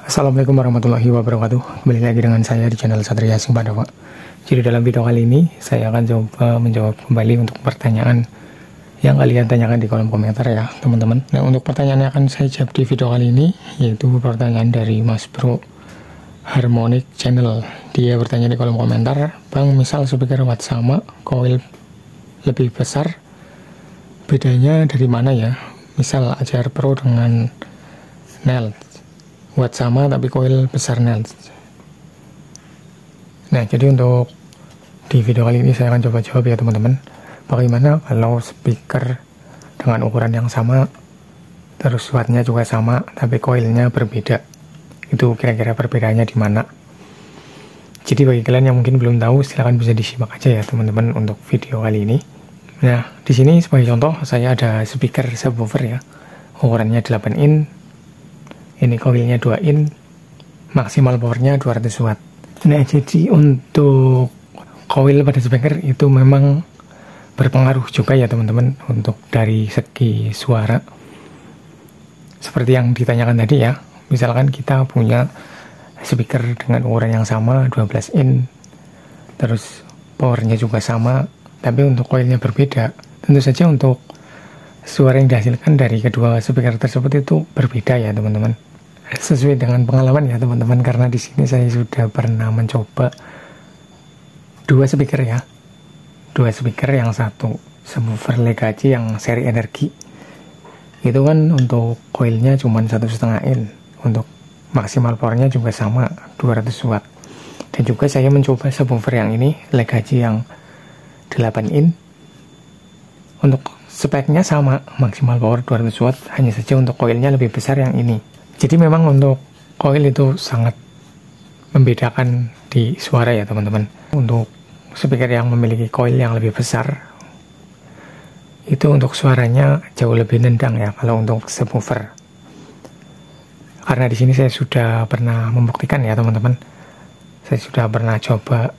Assalamualaikum warahmatullahi wabarakatuh. Kembali lagi dengan saya di channel Satria Sing Pandawa. Jadi dalam video kali ini saya akan coba menjawab kembali untuk pertanyaan yang kalian tanyakan di kolom komentar ya teman-teman. Nah, untuk pertanyaan yang akan saya jawab di video kali ini yaitu pertanyaan dari Mas Bro Harmonic Channel. Dia bertanya di kolom komentar, "Bang, misal speaker watt sama, coil lebih besar, bedanya dari mana ya? Misal AJR Pro dengan Nel, watt sama tapi coil besar Nel." Nah, jadi untuk di video kali ini saya akan coba jawab ya teman-teman, bagaimana kalau speaker dengan ukuran yang sama, terus wattnya juga sama, tapi coilnya berbeda. Itu kira-kira perbedaannya di mana? Jadi bagi kalian yang mungkin belum tahu, silahkan bisa disimak aja ya teman-teman untuk video kali ini. Nah, di sini sebagai contoh saya ada speaker subwoofer ya, ukurannya 8 in, ini coilnya 2 in, maksimal powernya 200 watt. Nah, jadi untuk coil pada speaker itu memang berpengaruh juga ya teman-teman untuk dari segi suara. Seperti yang ditanyakan tadi ya, misalkan kita punya speaker dengan ukuran yang sama 12 in, terus powernya juga sama, tapi untuk coilnya berbeda. Tentu saja untuk suara yang dihasilkan dari kedua speaker tersebut itu berbeda ya teman-teman. Sesuai dengan pengalaman ya teman-teman, karena di sini saya sudah pernah mencoba dua speaker ya, yang satu subwoofer Legacy yang seri energi itu kan untuk coilnya cuma 1,5 in, untuk maksimal powernya juga sama 200 watt. Dan juga saya mencoba subwoofer yang ini Legacy yang 8 in, untuk speknya sama, maksimal power 200 watt, hanya saja untuk coilnya lebih besar yang ini. Jadi memang untuk coil itu sangat membedakan di suara ya teman-teman. Untuk speaker yang memiliki coil yang lebih besar, itu untuk suaranya jauh lebih nendang ya kalau untuk subwoofer. Karena di sini saya sudah pernah membuktikan ya teman-teman. Saya sudah pernah coba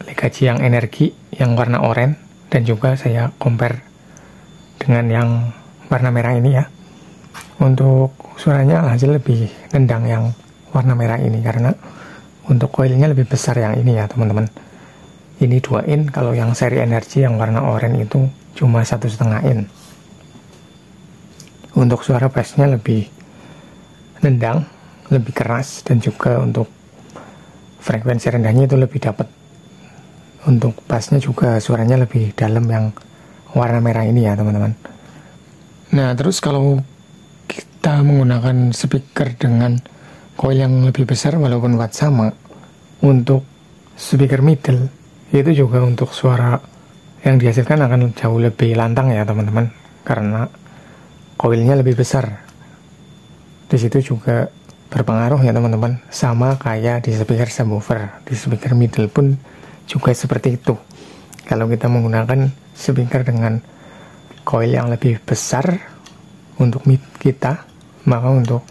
Legacy yang energi yang warna oranye, dan juga saya compare dengan yang warna merah ini ya. Untuk suaranya hasil lebih nendang yang warna merah ini, karena untuk coilnya lebih besar yang ini ya teman-teman. Ini 2 in, kalau yang seri energi yang warna oranye itu cuma 1,5 in. Untuk suara bassnya lebih nendang, lebih keras, dan juga untuk frekuensi rendahnya itu lebih dapat. Untuk bassnya juga suaranya lebih dalam yang warna merah ini ya teman-teman. Nah, terus kalau kita menggunakan speaker dengan coil yang lebih besar walaupun watt sama, untuk speaker middle itu juga untuk suara yang dihasilkan akan jauh lebih lantang ya teman-teman, karena coilnya lebih besar. Di situ juga berpengaruh ya teman-teman, sama kayak di speaker subwoofer. Di speaker middle pun juga seperti itu. Kalau kita menggunakan speaker dengan coil yang lebih besar untuk mid kita, maka untuk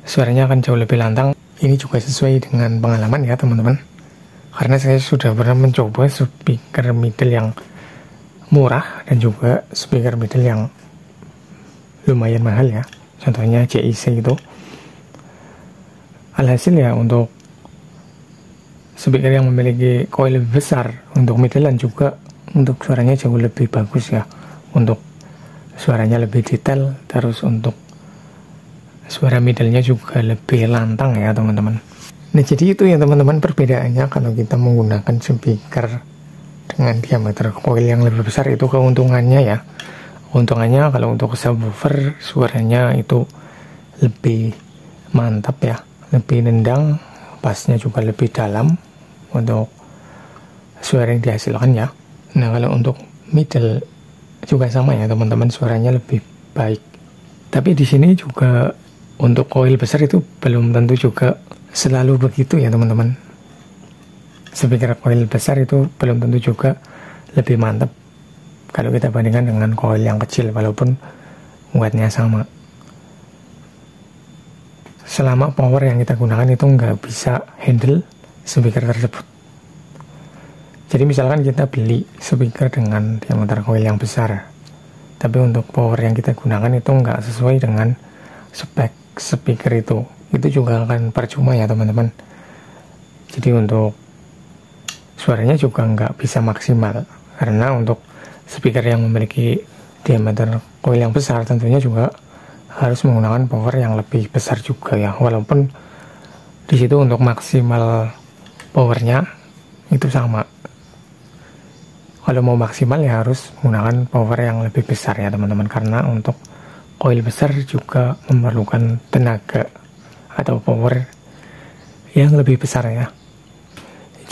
suaranya akan jauh lebih lantang. Ini juga sesuai dengan pengalaman ya teman-teman, karena saya sudah pernah mencoba speaker middle yang murah dan juga speaker middle yang lumayan mahal ya, contohnya JIC itu. Alhasil ya, untuk speaker yang memiliki coil lebih besar untuk middle dan juga untuk suaranya jauh lebih bagus ya, untuk suaranya lebih detail, terus untuk suara middle-nya juga lebih lantang ya teman-teman. Nah, jadi itu ya teman-teman perbedaannya kalau kita menggunakan speaker dengan diameter coil yang lebih besar. Itu keuntungannya ya. Keuntungannya kalau untuk subwoofer suaranya itu lebih mantap ya, lebih nendang, bassnya juga lebih dalam untuk suara yang dihasilkan ya. Nah, kalau untuk middle juga sama ya teman-teman, suaranya lebih baik. Tapi di sini juga untuk coil besar itu belum tentu juga selalu begitu ya teman-teman. Speaker coil besar itu belum tentu juga lebih mantap kalau kita bandingkan dengan coil yang kecil walaupun wattnya sama. Selama power yang kita gunakan itu nggak bisa handle speaker tersebut. Jadi misalkan kita beli speaker dengan diameter coil yang besar, tapi untuk power yang kita gunakan itu nggak sesuai dengan spek speaker itu juga akan percuma ya teman-teman. Jadi untuk suaranya juga nggak bisa maksimal, karena untuk speaker yang memiliki diameter coil yang besar tentunya juga harus menggunakan power yang lebih besar juga ya, walaupun di situ untuk maksimal powernya itu sama. Kalau mau maksimal ya harus menggunakan power yang lebih besar ya teman-teman, karena untuk coil besar juga memerlukan tenaga atau power yang lebih besar ya.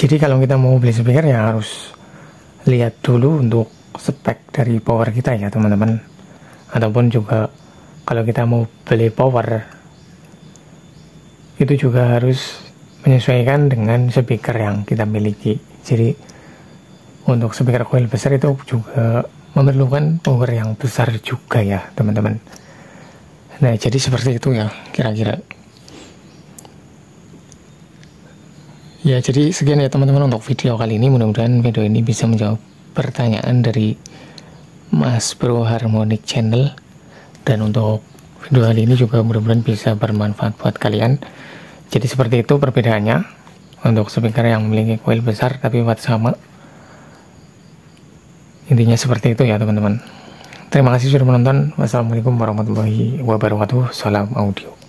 Jadi kalau kita mau beli speaker ya harus lihat dulu untuk spek dari power kita ya teman-teman. Ataupun juga kalau kita mau beli power itu juga harus menyesuaikan dengan speaker yang kita miliki. Jadi untuk speaker coil besar itu juga memerlukan power yang besar juga ya teman-teman. Nah jadi seperti itu ya kira-kira. Ya jadi sekian ya teman-teman untuk video kali ini. Mudah-mudahan video ini bisa menjawab pertanyaan dari Mas Bro Harmonic Channel. Dan untuk video kali ini juga mudah-mudahan bisa bermanfaat buat kalian. Jadi seperti itu perbedaannya untuk speaker yang memiliki coil besar tapi watt sama. Intinya seperti itu ya teman-teman. Terima kasih sudah menonton. Wassalamualaikum warahmatullahi wabarakatuh. Salam audio.